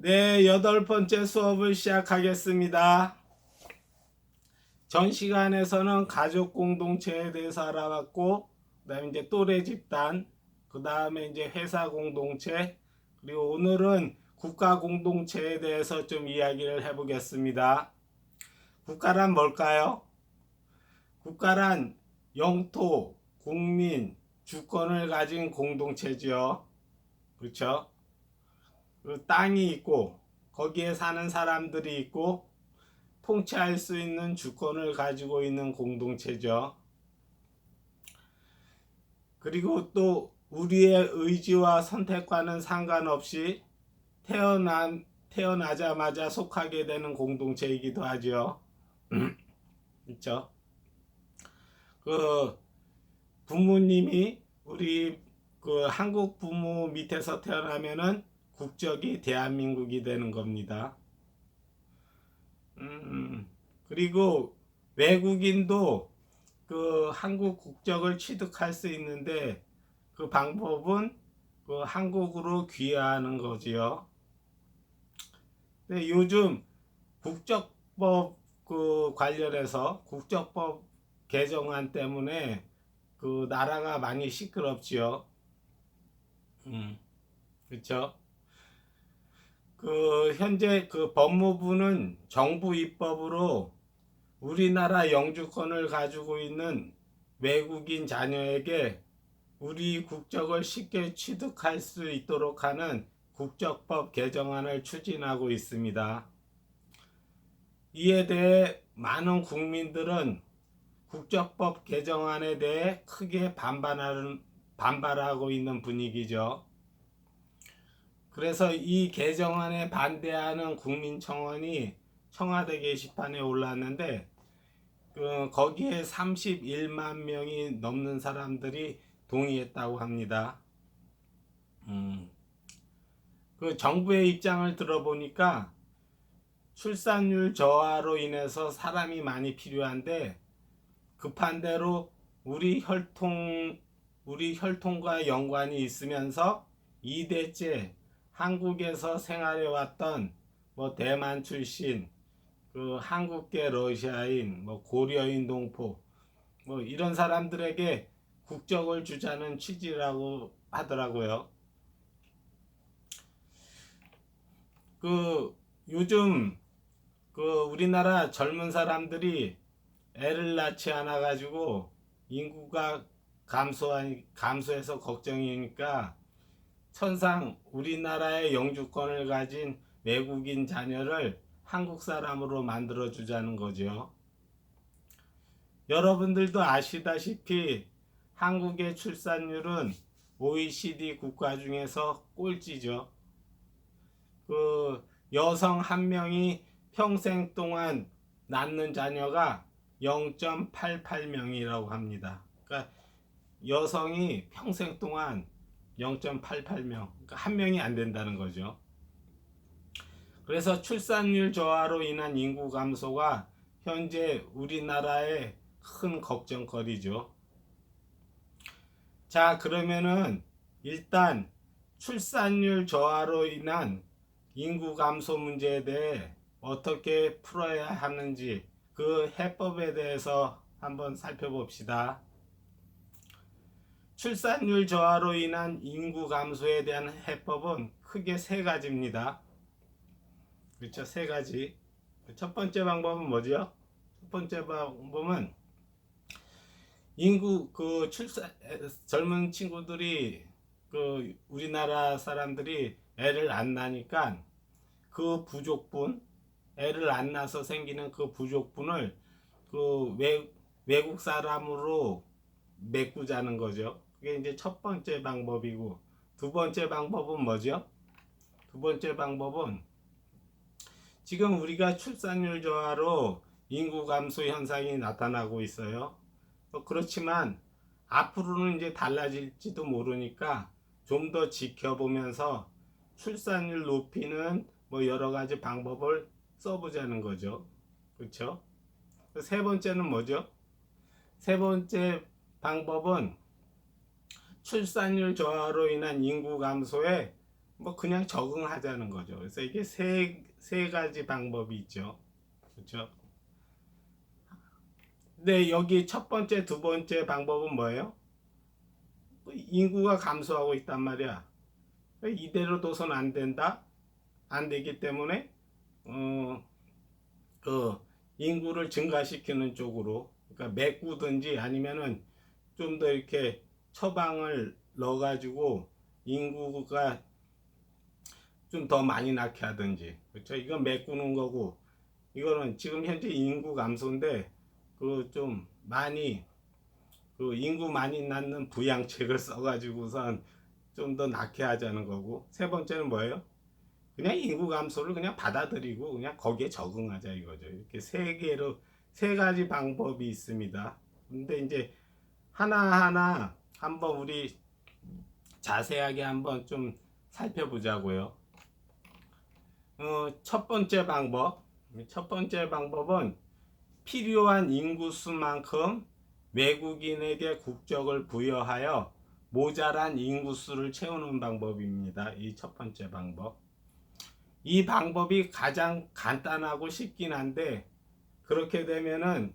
네, 8번째 수업을 시작하겠습니다. 전 시간에서는 가족 공동체에 대해서 알아봤고, 그 다음에 이제 또래 집단, 그 다음에 이제 회사 공동체, 그리고 오늘은 국가 공동체에 대해서 좀 이야기를 해보겠습니다. 국가란 뭘까요? 국가란 영토, 국민, 주권을 가진 공동체지요. 그렇죠? 그 땅이 있고 거기에 사는 사람들이 있고 통치할 수 있는 주권을 가지고 있는 공동체죠. 그리고 또 우리의 의지와 선택과는 상관없이 태어나자마자 속하게 되는 공동체이기도 하죠. 그렇죠? 그 부모님이 우리 그 한국 부모 밑에서 태어나면은 국적이 대한민국이 되는 겁니다. 그리고 외국인도 그 한국 국적을 취득할 수 있는데 그 방법은 그 한국으로 귀화하는 거지요. 근데 요즘 국적법 그 관련해서 국적법 개정안 때문에 그 나라가 많이 시끄럽지요. 그렇죠? 그 현재 그 법무부는 정부 입법으로 우리나라 영주권을 가지고 있는 외국인 자녀에게 우리 국적을 쉽게 취득할 수 있도록 하는 국적법 개정안을 추진하고 있습니다. 이에 대해 많은 국민들은 국적법 개정안에 대해 크게 반발하고 있는 분위기죠. 그래서 이 개정안에 반대하는 국민청원이 청와대 게시판에 올랐는데 거기에 31만 명이 넘는 사람들이 동의했다고 합니다. 그 정부의 입장을 들어보니까 출산율 저하로 인해서 사람이 많이 필요한데 급한 대로 우리 혈통과 연관이 있으면서 2대째 한국에서 생활해왔던 뭐 대만 출신, 그 한국계 러시아인, 뭐 고려인 동포, 뭐 이런 사람들에게 국적을 주자는 취지라고 하더라고요. 그 요즘 그 우리나라 젊은 사람들이 애를 낳지 않아 가지고 인구가 감소해서 걱정이니까 천상 우리나라의 영주권을 가진 외국인 자녀를 한국 사람으로 만들어 주자는 거죠. 여러분들도 아시다시피 한국의 출산율은 OECD 국가 중에서 꼴찌죠. 그 여성 한 명이 평생 동안 낳는 자녀가 0.88명이라고 합니다. 그러니까 여성이 평생 동안 0.88명, 그러니까 한 명이 안 된다는 거죠. 그래서 출산율 저하로 인한 인구 감소가 현재 우리나라의 큰 걱정거리죠. 자, 그러면은 일단 출산율 저하로 인한 인구 감소 문제에 대해 어떻게 풀어야 하는지 그 해법에 대해서 한번 살펴봅시다. 출산율 저하로 인한 인구 감소에 대한 해법은 크게 세 가지입니다. 그렇죠? 세 가지. 첫 번째 방법은 뭐죠? 첫 번째 방법은 인구 그 출산 젊은 친구들이 그 우리나라 사람들이 애를 안 낳으니까 그 부족분, 애를 안 낳아서 생기는 그 부족분을 그 외국 사람으로 메꾸자는 거죠. 그게 이제 첫 번째 방법이고, 두 번째 방법은 뭐죠? 두 번째 방법은 지금 우리가 출산율 저하로 인구 감소 현상이 나타나고 있어요. 그렇지만 앞으로는 이제 달라질지도 모르니까 좀 더 지켜보면서 출산율 높이는 뭐 여러 가지 방법을 써보자는 거죠. 그렇죠? 세 번째는 뭐죠? 세 번째 방법은 출산율 저하로 인한 인구 감소에 뭐 그냥 적응하자는 거죠. 그래서 이게 세 가지 방법이 있죠. 그렇죠? 근데 여기 첫 번째, 두 번째 방법은 뭐예요? 뭐 인구가 감소하고 있단 말이야. 이대로 둬선 안 된다. 안 되기 때문에 어, 그 인구를 증가시키는 쪽으로, 그러니까 메꾸든지 아니면은 좀 더 이렇게 처방을 넣어가지고 인구가 좀 더 많이 낳게 하든지, 그렇죠? 이건 메꾸는 거고, 이거는 지금 현재 인구 감소인데 그 좀 많이 그 인구 많이 낳는 부양책을 써가지고선 좀 더 낳게 하자는 거고, 세 번째는 뭐예요? 그냥 인구 감소를 그냥 받아들이고 그냥 거기에 적응하자 이거죠. 이렇게 세 가지 방법이 있습니다. 근데 이제 하나하나 한번 우리 자세하게 한번 좀 살펴보자고요. 첫 번째 방법은 필요한 인구수만큼 외국인에게 국적을 부여하여 모자란 인구수를 채우는 방법입니다. 이 첫 번째 방법. 이 방법이 가장 간단하고 쉽긴 한데, 그렇게 되면은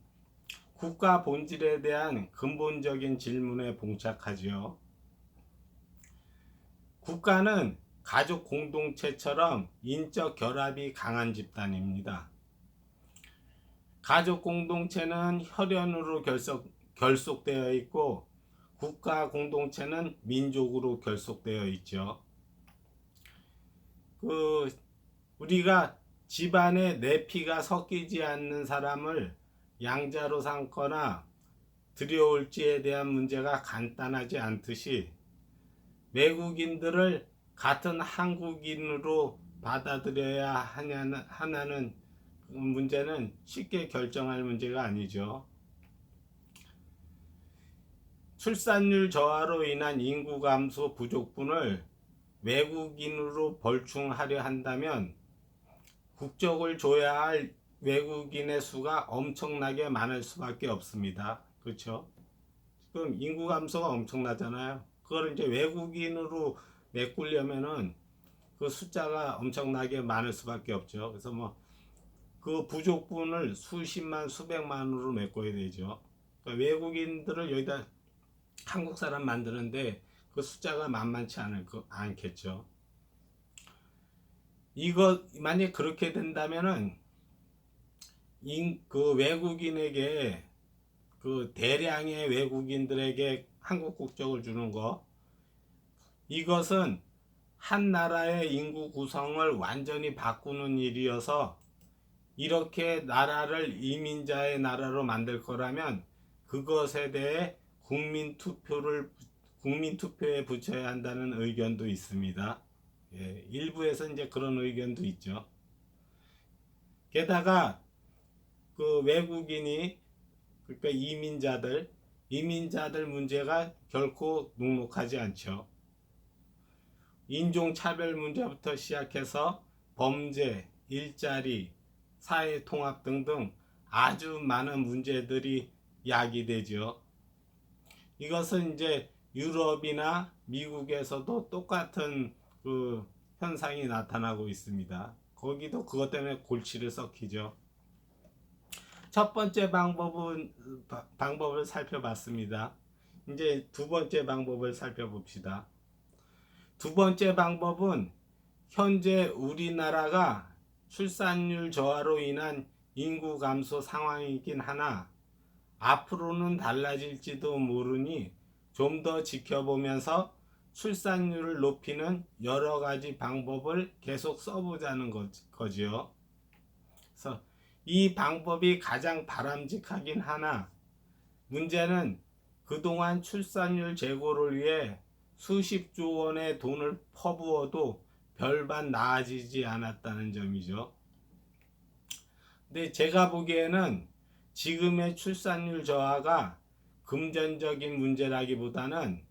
국가 본질에 대한 근본적인 질문에 봉착하지요. 국가는 가족 공동체처럼 인적 결합이 강한 집단입니다. 가족 공동체는 혈연으로 결속되어 있고, 국가 공동체는 민족으로 결속되어 있죠. 우리가 집안에 내 피가 섞이지 않는 사람을 양자로 삼거나 들여올지에 대한 문제가 간단하지 않듯이, 외국인들을 같은 한국인으로 받아들여야 하냐는 문제는 쉽게 결정할 문제가 아니죠. 출산율 저하로 인한 인구 감소 부족분을 외국인으로 벌충하려 한다면 국적을 줘야 할 외국인의 수가 엄청나게 많을 수밖에 없습니다. 그렇죠? 지금 인구 감소가 엄청나잖아요. 그걸 이제 외국인으로 메꾸려면은 그 숫자가 엄청나게 많을 수밖에 없죠. 그래서 뭐 그 부족분을 수십만, 수백만으로 메꿔야 되죠. 그러니까 외국인들을 여기다 한국 사람 만드는데 그 숫자가 만만치 않겠죠. 이거 만약 그렇게 된다면은 그 외국인에게, 그 대량의 외국인들에게 한국 국적을 주는 거, 이것은 한 나라의 인구 구성을 완전히 바꾸는 일이어서, 이렇게 나라를 이민자의 나라로 만들 거라면 그것에 대해 국민투표에 붙여야 한다는 의견도 있습니다. 예, 일부에서 이제 그런 의견도 있죠. 게다가 그 외국인이, 그러니까 이민자들 문제가 결코 녹록하지 않죠. 인종차별 문제부터 시작해서 범죄, 일자리, 사회통합 등등 아주 많은 문제들이 야기되죠. 이것은 이제 유럽이나 미국에서도 똑같은 그 현상이 나타나고 있습니다. 거기도 그것 때문에 골치를 썩히죠. 첫 번째 방법을 살펴봤습니다. 이제 두 번째 방법을 살펴봅시다. 두 번째 방법은 현재 우리나라가 출산율 저하로 인한 인구 감소 상황이긴 하나 앞으로는 달라질지도 모르니 좀 더 지켜보면서 출산율을 높이는 여러 가지 방법을 계속 써보자는 거지요. 그래서 이 방법이 가장 바람직하긴 하나, 문제는 그동안 출산율 제고를 위해 수십조 원의 돈을 퍼부어도 별반 나아지지 않았다는 점이죠. 근데 제가 보기에는 지금의 출산율 저하가 금전적인 문제라기보다는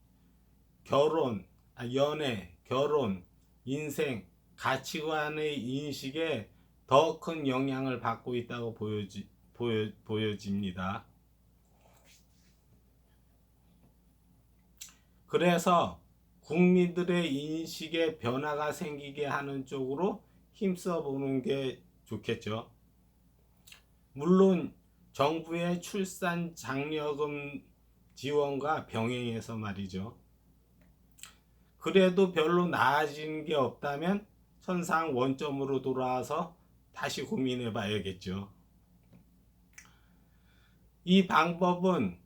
연애, 결혼, 인생, 가치관의 인식에 더 큰 영향을 받고 있다고 보여집니다. 그래서 국민들의 인식에 변화가 생기게 하는 쪽으로 힘써 보는 게 좋겠죠. 물론 정부의 출산 장려금 지원과 병행해서 말이죠. 그래도 별로 나아진 게 없다면 선상 원점으로 돌아와서 다시 고민해 봐야겠죠. 이 방법은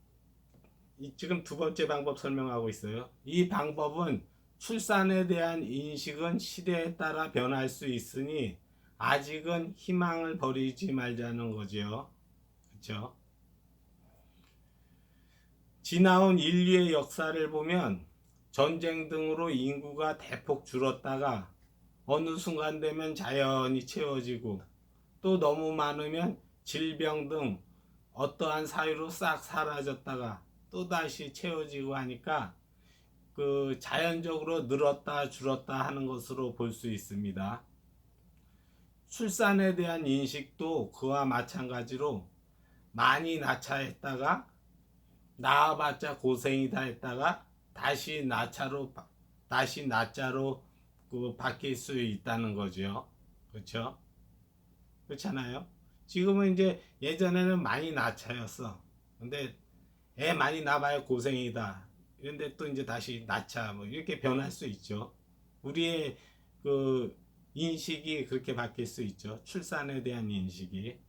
지금 두 번째 방법 설명하고 있어요. 이 방법은 출산에 대한 인식은 시대에 따라 변할 수 있으니 아직은 희망을 버리지 말자는 거죠. 그렇죠? 지나온 인류의 역사를 보면 전쟁 등으로 인구가 대폭 줄었다가 어느 순간 되면 자연히 채워지고 또 너무 많으면 질병 등 어떠한 사유로 싹 사라졌다가 또 다시 채워지고 하니까 그 자연적으로 늘었다 줄었다 하는 것으로 볼 수 있습니다. 출산에 대한 인식도 그와 마찬가지로 많이 낳자했다가 낳아봤자 고생이다 했다가 다시 낳자로 바뀔 수 있다는 거죠. 그렇죠? 그렇잖아요. 지금은 이제 예전에는 많이 낳자였어. 근데 애 많이 낳아야 고생이다. 그런데 또 이제 다시 낳자 뭐 이렇게 변할 수 있죠. 우리의 그 인식이 그렇게 바뀔 수 있죠. 출산에 대한 인식이.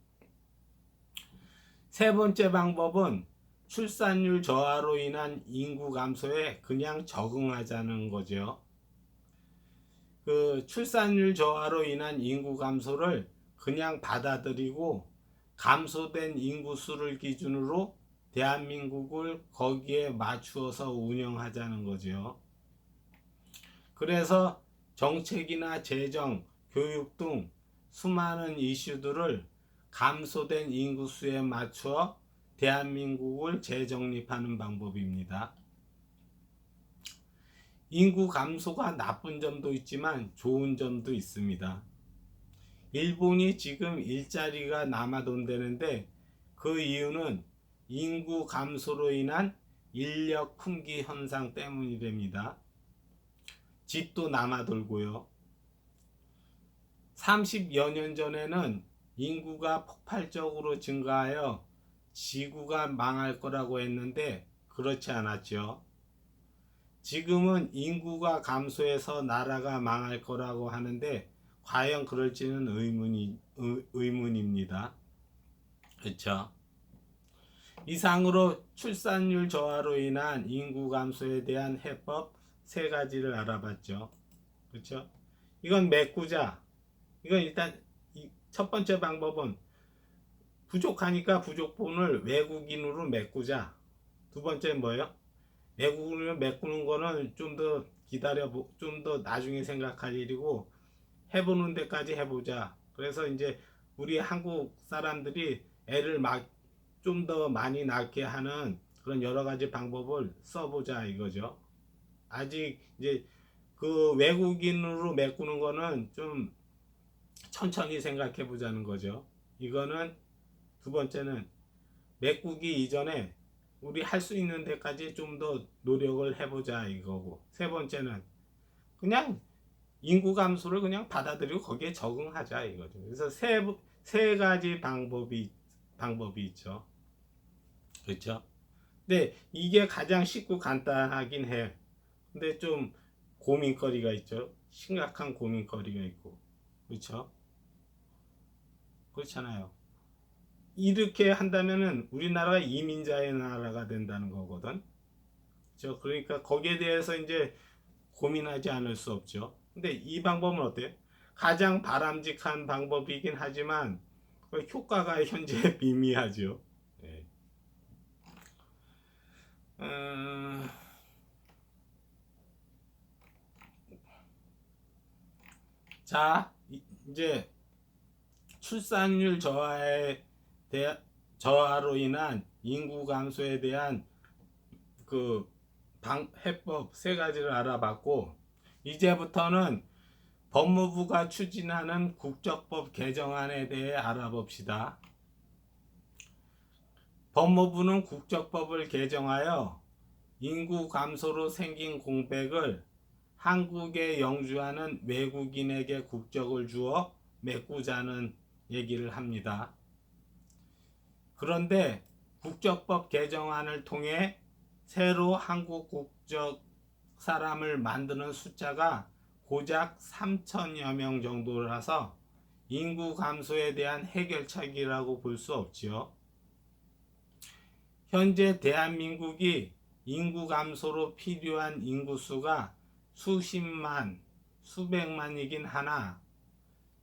세 번째 방법은 출산율 저하로 인한 인구 감소에 그냥 적응하자는 거죠. 그 출산율 저하로 인한 인구 감소를 그냥 받아들이고 감소된 인구수를 기준으로 대한민국을 거기에 맞추어서 운영하자는 거죠. 그래서 정책이나 재정, 교육 등 수많은 이슈들을 감소된 인구수에 맞추어 대한민국을 재정립하는 방법입니다. 인구 감소가 나쁜 점도 있지만 좋은 점도 있습니다. 일본이 지금 일자리가 남아돈다는데 그 이유는 인구 감소로 인한 인력 품귀 현상 때문이랍니다. 집도 남아돌고요. 30여 년 전에는 인구가 폭발적으로 증가하여 지구가 망할 거라고 했는데 그렇지 않았죠. 지금은 인구가 감소해서 나라가 망할 거라고 하는데 과연 그럴지는 의문입니다. 그렇죠? 이상으로 출산율 저하로 인한 인구 감소에 대한 해법 세 가지를 알아봤죠. 그렇죠? 이건 메꾸자. 이건 일단 첫 번째 방법은 부족하니까 부족분을 외국인으로 메꾸자. 두 번째는 뭐예요? 외국인으로 메꾸는 거는 좀 더 좀 더 나중에 생각할 일이고 해보는 데까지 해보자. 그래서 이제 우리 한국 사람들이 애를 좀 더 많이 낳게 하는 그런 여러 가지 방법을 써보자 이거죠. 아직 이제 그 외국인으로 메꾸는 거는 좀 천천히 생각해 보자는 거죠. 이거는 두 번째는 메꾸기 이전에 우리 할 수 있는 데까지 좀 더 노력을 해보자 이거고, 세 번째는 그냥 인구 감소를 그냥 받아들이고 거기에 적응하자 이거죠. 그래서 세 가지 방법이 있죠. 그렇죠? 근데 이게 가장 쉽고 간단하긴 해. 근데 좀 고민거리가 있죠. 심각한 고민거리가 있고. 그렇죠? 그렇잖아요. 이렇게 한다면은 우리나라가 이민자의 나라가 된다는 거거든. 그렇죠? 그러니까 거기에 대해서 이제 고민하지 않을 수 없죠. 근데 이 방법은 어때요? 가장 바람직한 방법이긴 하지만 그 효과가 현재 미미하죠. 네. 자, 이제 출산율 저하로 인한 인구 감소에 대한 그 해법 세 가지를 알아봤고, 이제부터는 법무부가 추진하는 국적법 개정안에 대해 알아봅시다. 법무부는 국적법을 개정하여 인구 감소로 생긴 공백을 한국에 영주하는 외국인에게 국적을 주어 메꾸자는 얘기를 합니다. 그런데 국적법 개정안을 통해 새로 한국 국적 사람을 만드는 숫자가 고작 3천여 명 정도라서 인구 감소에 대한 해결책이라고 볼 수 없지요. 현재 대한민국이 인구 감소로 필요한 인구수가 수십만, 수백만이긴 하나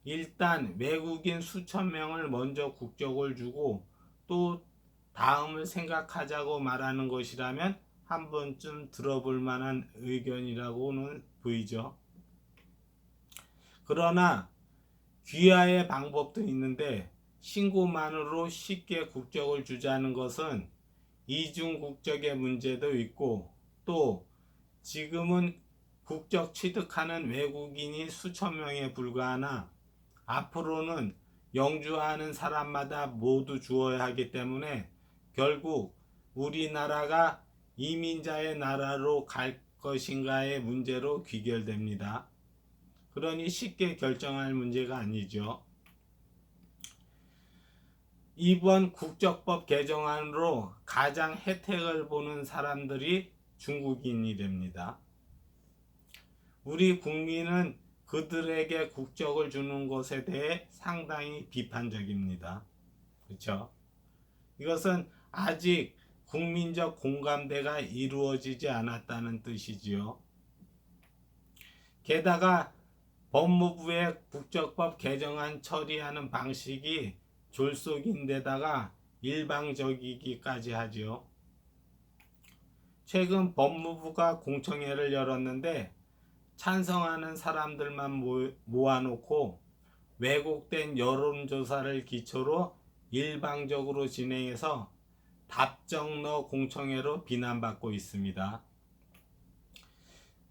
일단 외국인 수천 명을 먼저 국적을 주고 또 다음을 생각하자고 말하는 것이라면 한 번쯤 들어볼 만한 의견이라고는 보이죠. 그러나 귀화의 방법도 있는데 신고만으로 쉽게 국적을 주자는 것은 이중 국적의 문제도 있고 또 지금은 국적 취득하는 외국인이 수천 명에 불과하나 앞으로는 영주하는 사람마다 모두 주어야 하기 때문에 결국 우리나라가 이민자의 나라로 갈 것인가의 문제로 귀결됩니다. 그러니 쉽게 결정할 문제가 아니죠. 이번 국적법 개정안으로 가장 혜택을 보는 사람들이 중국인이 됩니다. 우리 국민은 그들에게 국적을 주는 것에 대해 상당히 비판적입니다. 그렇죠? 이것은 아직 국민적 공감대가 이루어지지 않았다는 뜻이지요. 게다가 법무부의 국적법 개정안 처리하는 방식이 졸속인데다가 일방적이기까지 하지요. 최근 법무부가 공청회를 열었는데 찬성하는 사람들만 모아놓고 왜곡된 여론조사를 기초로 일방적으로 진행해서 답정너 공청회로 비난받고 있습니다.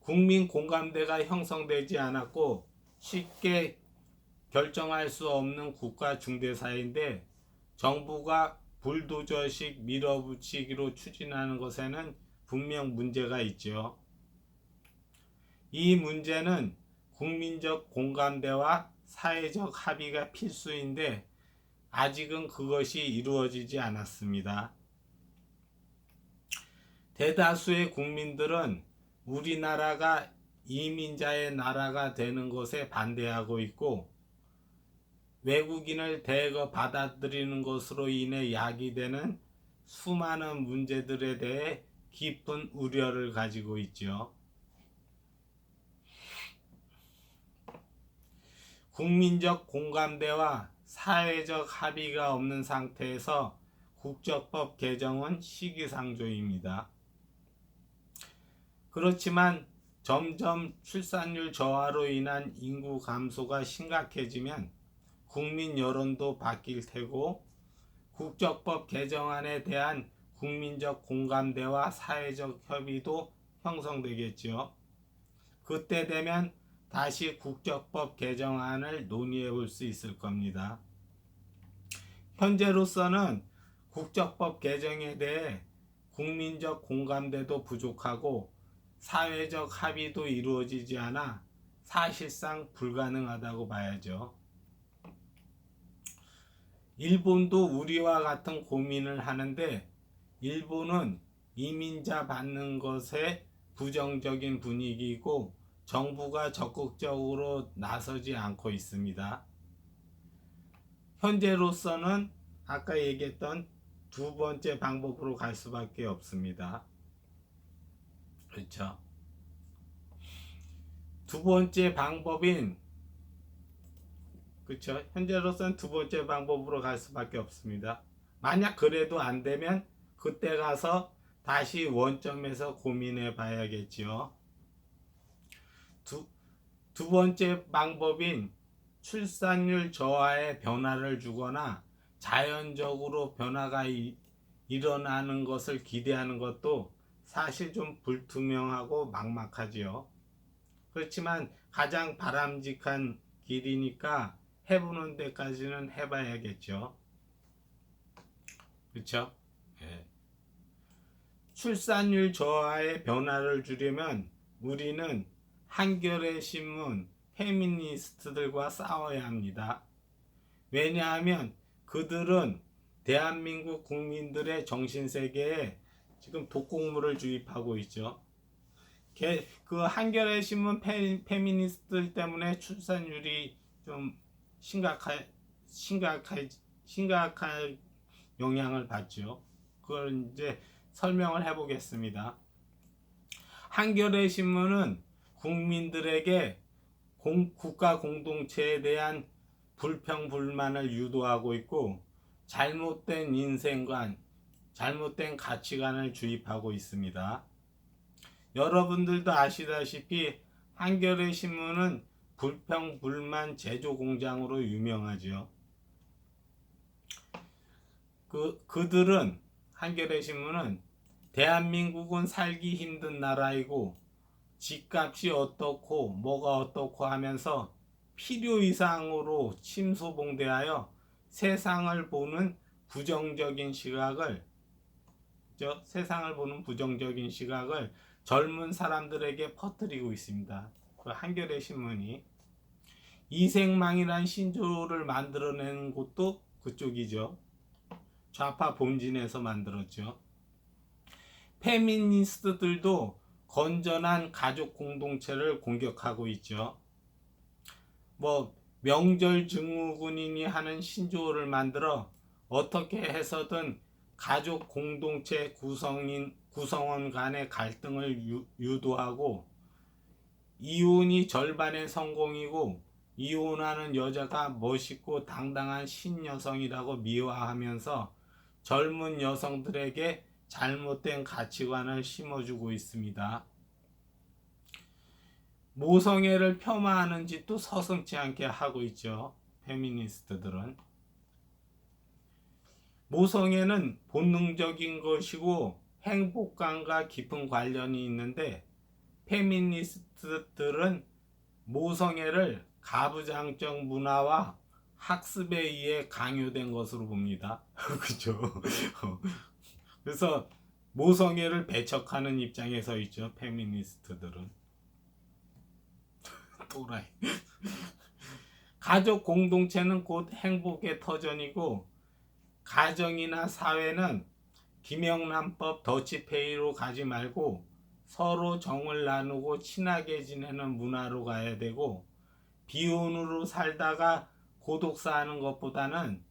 국민 공감대가 형성되지 않았고 쉽게 결정할 수 없는 국가 중대사인데 정부가 불도저식 밀어붙이기로 추진하는 것에는 분명 문제가 있죠. 이 문제는 국민적 공감대와 사회적 합의가 필수인데 아직은 그것이 이루어지지 않았습니다. 대다수의 국민들은 우리나라가 이민자의 나라가 되는 것에 반대하고 있고 외국인을 대거 받아들이는 것으로 인해 야기되는 수많은 문제들에 대해 깊은 우려를 가지고 있죠. 국민적 공감대와 사회적 합의가 없는 상태에서 국적법 개정은 시기상조입니다. 그렇지만 점점 출산율 저하로 인한 인구 감소가 심각해지면 국민 여론도 바뀔 테고 국적법 개정안에 대한 국민적 공감대와 사회적 협의도 형성되겠죠. 그때 되면 다시 국적법 개정안을 논의해 볼 수 있을 겁니다. 현재로서는 국적법 개정에 대해 국민적 공감대도 부족하고 사회적 합의도 이루어지지 않아 사실상 불가능하다고 봐야죠. 일본도 우리와 같은 고민을 하는데 일본은 이민자 받는 것에 부정적인 분위기이고 정부가 적극적으로 나서지 않고 있습니다. 현재로서는 아까 얘기했던 두 번째 방법으로 갈 수밖에 없습니다. 그렇죠? 두 번째 방법인 그렇죠? 현재로서는 두 번째 방법으로 갈 수밖에 없습니다. 만약 그래도 안 되면 그때 가서 다시 원점에서 고민해 봐야겠죠. 두 번째 방법인 출산율 저하에 변화를 주거나 자연적으로 변화가 일어나는 것을 기대하는 것도 사실 좀 불투명하고 막막하지요. 그렇지만 가장 바람직한 길이니까 해보는 데까지는 해봐야겠죠. 그렇죠? 예. 출산율 저하의 변화를 주려면 우리는 한겨레 신문 페미니스트들과 싸워야 합니다. 왜냐하면 그들은 대한민국 국민들의 정신세계에 지금 독곡물을 주입하고 있죠. 그 한겨레 신문 페미니스트들 때문에 출산율이 좀 심각한 영향을 받죠. 그걸 이제 설명을 해보겠습니다. 한겨레 신문은 국민들에게 국가 공동체에 대한 불평 불만을 유도하고 있고 잘못된 인생관, 잘못된 가치관을 주입하고 있습니다. 여러분들도 아시다시피 한겨레 신문은 불평 불만 제조 공장으로 유명하죠. 그들은 한겨레 신문은 대한민국은 살기 힘든 나라이고 집값이 어떻고 뭐가 어떻고 하면서 필요 이상으로 침소봉대하여 세상을 보는 부정적인 시각을 젊은 사람들에게 퍼뜨리고 있습니다. 그 한겨레 신문이 이생망이란 신조를 만들어낸 곳도 그쪽이죠. 좌파 본진에서 만들었죠. 페미니스트들도 건전한 가족 공동체를 공격하고 있죠. 명절 증후군인이 하는 신조어를 만들어 어떻게 해서든 가족 공동체 구성원 간의 갈등을 유도하고 이혼이 절반의 성공이고 이혼하는 여자가 멋있고 당당한 신여성이라고 미화하면서 젊은 여성들에게 잘못된 가치관을 심어주고 있습니다. 모성애를 폄하하는 짓도 서슴지 않게 하고 있죠. 페미니스트들은. 모성애는 본능적인 것이고 행복감과 깊은 관련이 있는데 페미니스트들은 모성애를 가부장적 문화와 학습에 의해 강요된 것으로 봅니다. 그죠? 그래서 모성애를 배척하는 입장에 서 있죠. 페미니스트들은. 또라이. 가족 공동체는 곧 행복의 터전이고 가정이나 사회는 김영란법 더치페이로 가지 말고 서로 정을 나누고 친하게 지내는 문화로 가야 되고 비혼으로 살다가 고독사하는 것보다는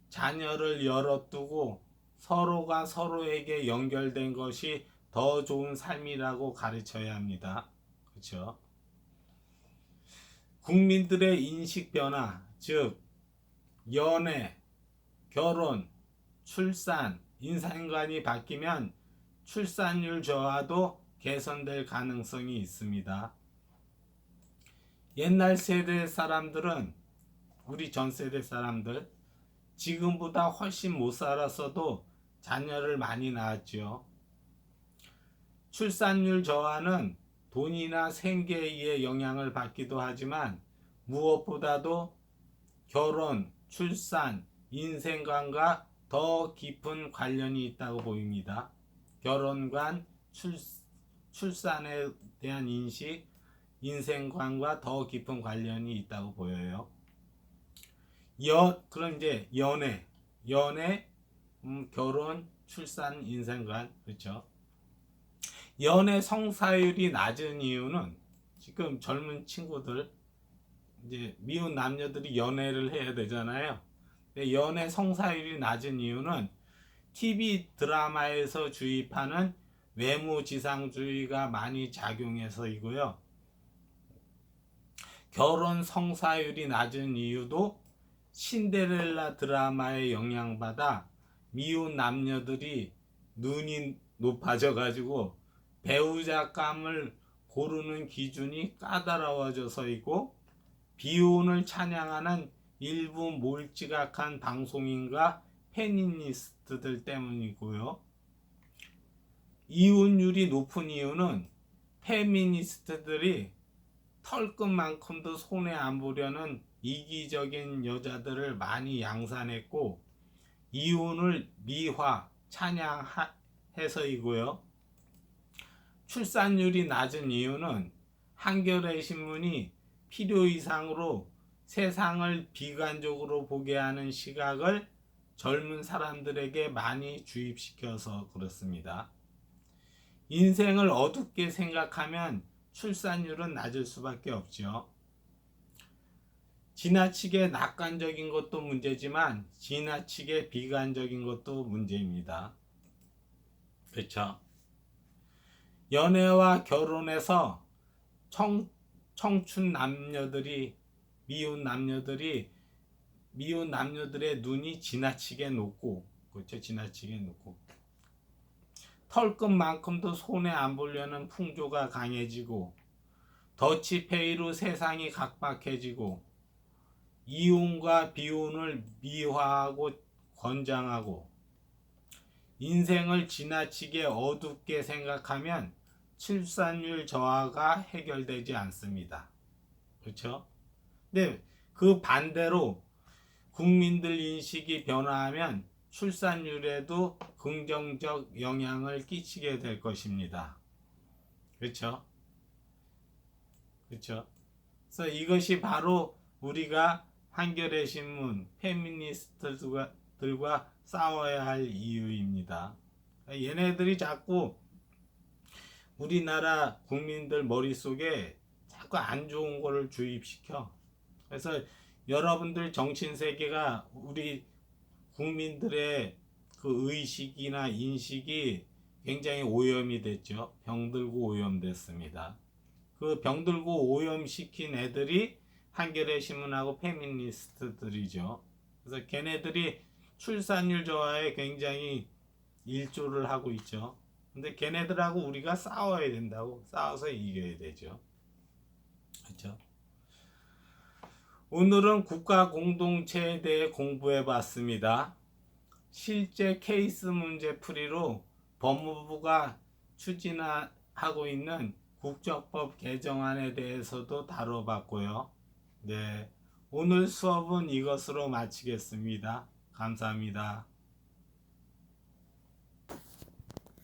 자녀를 열어두고 서로가 서로에게 연결된 것이 더 좋은 삶이라고 가르쳐야 합니다. 그렇죠? 국민들의 인식 변화, 즉 연애, 결혼, 출산, 인생관이 바뀌면 출산율 저하도 개선될 가능성이 있습니다. 옛날 세대 사람들은, 우리 전 세대 사람들, 지금보다 훨씬 못 살았어도 자녀를 많이 낳았죠. 출산율 저하는 돈이나 생계에 의해 영향을 받기도 하지만 무엇보다도 결혼, 출산, 인생관과 더 깊은 관련이 있다고 보입니다. 결혼관, 출산에 대한 인식, 인생관과 더 깊은 관련이 있다고 보여요. 그럼 이제 연애, 결혼, 출산, 인생관, 그렇죠? 연애 성사율이 낮은 이유는 지금 젊은 친구들, 이제 미혼 남녀들이 연애를 해야 되잖아요. 연애 성사율이 낮은 이유는 TV 드라마에서 주입하는 외모지상주의가 많이 작용해서이고요. 결혼 성사율이 낮은 이유도 신데렐라 드라마에 영향받아 미혼 남녀들이 눈이 높아져 가지고 배우자감을 고르는 기준이 까다로워져서이고 비혼을 찬양하는 일부 몰지각한 방송인과 페미니스트들 때문이고요. 이혼율이 높은 이유는 페미니스트들이 털끝만큼도 손해 안 보려는 이기적인 여자들을 많이 양산했고 이혼을 미화, 찬양해서이고요. 출산율이 낮은 이유는 한겨레 신문이 필요 이상으로 세상을 비관적으로 보게 하는 시각을 젊은 사람들에게 많이 주입시켜서 그렇습니다. 인생을 어둡게 생각하면 출산율은 낮을 수밖에 없죠. 지나치게 낙관적인 것도 문제지만 지나치게 비관적인 것도 문제입니다. 그렇죠? 연애와 결혼에서 청춘 남녀들이 미혼 남녀들의 눈이 지나치게 높고, 그렇죠? 지나치게 높고 털끝만큼도 손에 안 보려는 풍조가 강해지고, 더치페이로 세상이 각박해지고, 이혼과 비혼을 미화하고 권장하고, 인생을 지나치게 어둡게 생각하면 출산율 저하가 해결되지 않습니다. 그렇죠? 근데 그 반대로 국민들 인식이 변화하면 출산율에도 긍정적 영향을 끼치게 될 것입니다. 그렇죠? 그렇죠? 그래서 이것이 바로 우리가 한겨레 신문 페미니스트들과 싸워야 할 이유입니다. 얘네들이 자꾸 우리나라 국민들 머릿속에 자꾸 안 좋은 거를 주입시켜. 그래서 여러분들 정신세계가 우리 국민들의 그 의식이나 인식이 굉장히 오염이 됐죠. 병들고 오염됐습니다. 그 병들고 오염시킨 애들이 한겨레 신문하고 페미니스트들이죠. 그래서 걔네들이 출산율 저하에 굉장히 일조를 하고 있죠. 근데 걔네들하고 우리가 싸워야 된다고. 싸워서 이겨야 되죠. 그렇죠? 오늘은 국가 공동체에 대해 공부해 봤습니다. 실제 케이스 문제 풀이로 법무부가 추진하고 있는 국적법 개정안에 대해서도 다뤄봤고요. 네, 오늘 수업은 이것으로 마치겠습니다. 감사합니다.